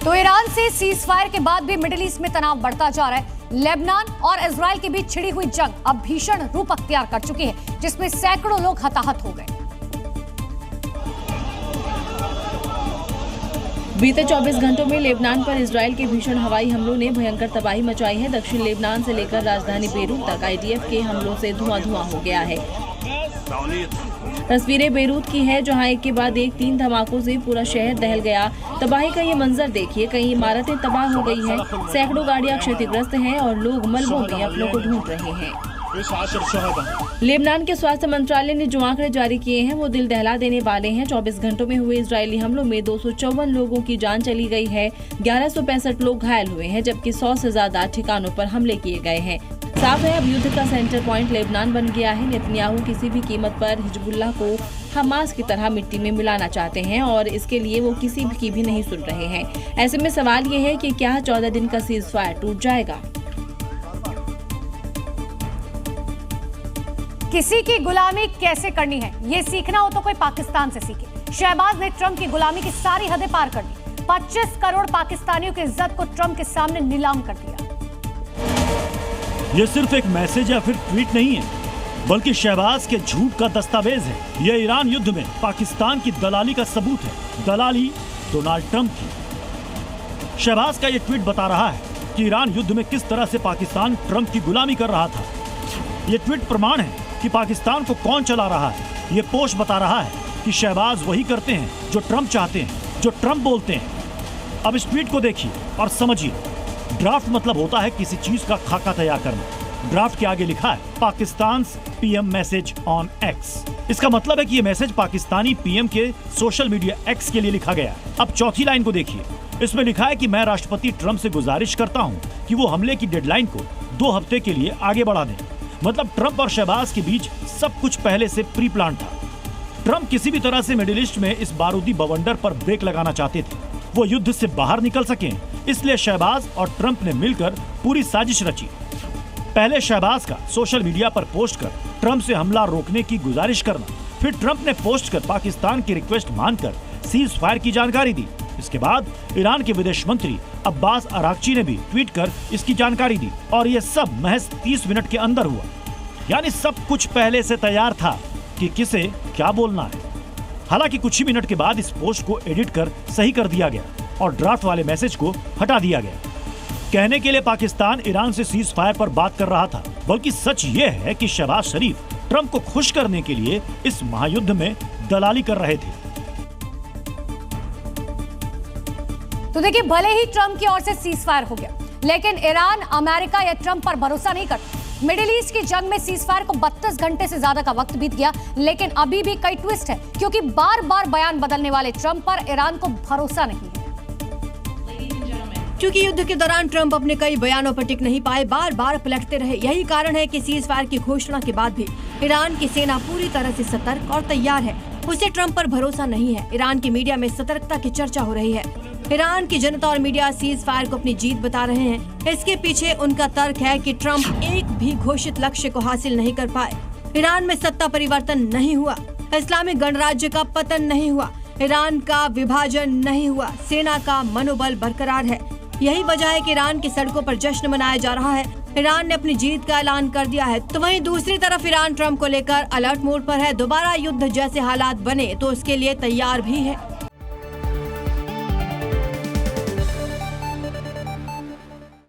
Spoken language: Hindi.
तो ईरान से सीज फायर के बाद भी मिडिल ईस्ट में तनाव बढ़ता जा रहा है। लेबनान और इजराइल के बीच छिड़ी हुई जंग अब भीषण रूप अख्तियार कर चुकी है, जिसमें सैकड़ों लोग हताहत हो गए। बीते 24 घंटों में लेबनान पर इजराइल के भीषण हवाई हमलों ने भयंकर तबाही मचाई है। दक्षिण लेबनान से लेकर राजधानी बेरूत तक आईडीएफ के हमलों से धुआं हो गया है। तस्वीरें बेरूत की है, जहां एक के बाद एक 3 धमाकों से पूरा शहर दहल गया। तबाही का ये मंजर देखिए, कई इमारतें तबाह हो गई हैं, सैकड़ों गाड़ियां क्षतिग्रस्त हैं और लोग मलबों में अपनों को ढूंढ रहे हैं। लेबनान के स्वास्थ्य मंत्रालय ने जो आंकड़े जारी किए हैं वो दिल दहला देने वाले हैं। 24 घंटों में हुए इजरायली हमलों में 254 लोगों की जान चली गई है, 1165 लोग घायल हुए हैं, जबकि 100 से ज्यादा ठिकानों पर हमले किए गए हैं। साफ है, अब युद्ध का सेंटर पॉइंट लेबनान बन गया है। नेतन्याहू किसी भी कीमत पर हिजबुल्लाह को हमास की तरह मिट्टी में मिलाना चाहते हैं और इसके लिए वो किसी की भी नहीं सुन रहे हैं। ऐसे में सवाल ये है कि क्या 14 दिन का सीज फायर टूट जाएगा? किसी की गुलामी कैसे करनी है ये सीखना हो तो कोई पाकिस्तान से सीखे। शहबाज ने ट्रंप की गुलामी की सारी हदें पार कर दी। 25 करोड़ पाकिस्तानियों की इज्जत को ट्रंप के सामने नीलाम कर दिया। ये सिर्फ एक मैसेज या फिर ट्वीट नहीं है, बल्कि शहबाज के झूठ का दस्तावेज है। ये ईरान युद्ध में पाकिस्तान की दलाली का सबूत है, दलाली डोनाल्ड ट्रंप की। शहबाज का ये ट्वीट बता रहा है कि ईरान युद्ध में किस तरह से पाकिस्तान ट्रंप की गुलामी कर रहा था। ये ट्वीट प्रमाण है कि पाकिस्तान को कौन चला रहा है। ये पोस्ट बता रहा है कि शहबाज वही करते हैं जो ट्रंप चाहते हैं, जो ट्रंप बोलते हैं। अब इस ट्वीट को देखिए और समझिए। ड्राफ्ट मतलब होता है किसी चीज का खाका तैयार करना। ड्राफ्ट के आगे लिखा है Pakistan PM message on x. इसका मतलब है कि ये मैसेज पाकिस्तानी पीएम के सोशल मीडिया एक्स के लिए लिखा गया। अब चौथी लाइन को देखिए। इसमें लिखा है कि मैं राष्ट्रपति ट्रंप से गुजारिश करता हूँ कि वो हमले की डेडलाइन को 2 हफ्ते के लिए आगे बढ़ा दें। मतलब ट्रंप और शहबाज के बीच सब कुछ पहले से प्री प्लान था। ट्रंप किसी भी तरह से मिडिल ईस्ट में इस बारूदी बवंडर पर ब्रेक लगाना चाहते थे, वो युद्ध से बाहर निकल सकें। इसलिए शहबाज और ट्रंप ने मिलकर पूरी साजिश रची। पहले शहबाज का सोशल मीडिया पर पोस्ट कर ट्रंप से हमला रोकने की गुजारिश करना, फिर ट्रंप ने पोस्ट कर पाकिस्तान की रिक्वेस्ट मानकर सीज फायर की जानकारी दी। इसके बाद ईरान के विदेश मंत्री अब्बास अरागची ने भी ट्वीट कर इसकी जानकारी दी और ये सब महज 30 मिनट के अंदर हुआ। यानी सब कुछ पहले से तैयार था कि किसे क्या बोलना है। हालांकि कुछ ही मिनट के बाद इस पोस्ट को एडिट कर सही कर दिया गया और ड्राफ्ट वाले मैसेज को हटा दिया गया। कहने के लिए पाकिस्तान ईरान से सीज फायर पर बात कर रहा था, बल्कि सच ये है कि शहबाज शरीफ ट्रंप को खुश करने के लिए इस महायुद्ध में दलाली कर रहे थे। तो देखिए, भले ही ट्रंप की ओर से सीज फायर हो गया, लेकिन ईरान अमेरिका या ट्रंप पर भरोसा नहीं करता। मिडिल ईस्ट की जंग में सीज फायर को 32 घंटे से ज्यादा का वक्त बीत गया, लेकिन अभी भी कई ट्विस्ट है, क्योंकि बार बार बयान बदलने वाले ट्रंप पर ईरान को भरोसा नहीं है। क्योंकि युद्ध के दौरान ट्रंप अपने कई बयानों पर टिक नहीं पाए, बार बार पलटते रहे। यही कारण है कि सीज फायर की घोषणा के बाद भी ईरान की सेना पूरी तरह से सतर्क और तैयार है। उसे ट्रंप पर भरोसा नहीं है। ईरान की मीडिया में सतर्कता की चर्चा हो रही है। ईरान की जनता और मीडिया सीज फायर को अपनी जीत बता रहे हैं। इसके पीछे उनका तर्क है कि ट्रंप एक भी घोषित लक्ष्य को हासिल नहीं कर पाए। ईरान में सत्ता परिवर्तन नहीं हुआ, इस्लामिक गणराज्य का पतन नहीं हुआ, ईरान का विभाजन नहीं हुआ, सेना का मनोबल बरकरार है। यही वजह है कि ईरान की सड़कों पर जश्न मनाया जा रहा है। ईरान ने अपनी जीत का ऐलान कर दिया है। तो वहीं दूसरी तरफ ईरान ट्रंप को लेकर अलर्ट मोड पर है। दोबारा युद्ध जैसे हालात बने तो उसके लिए तैयार भी है।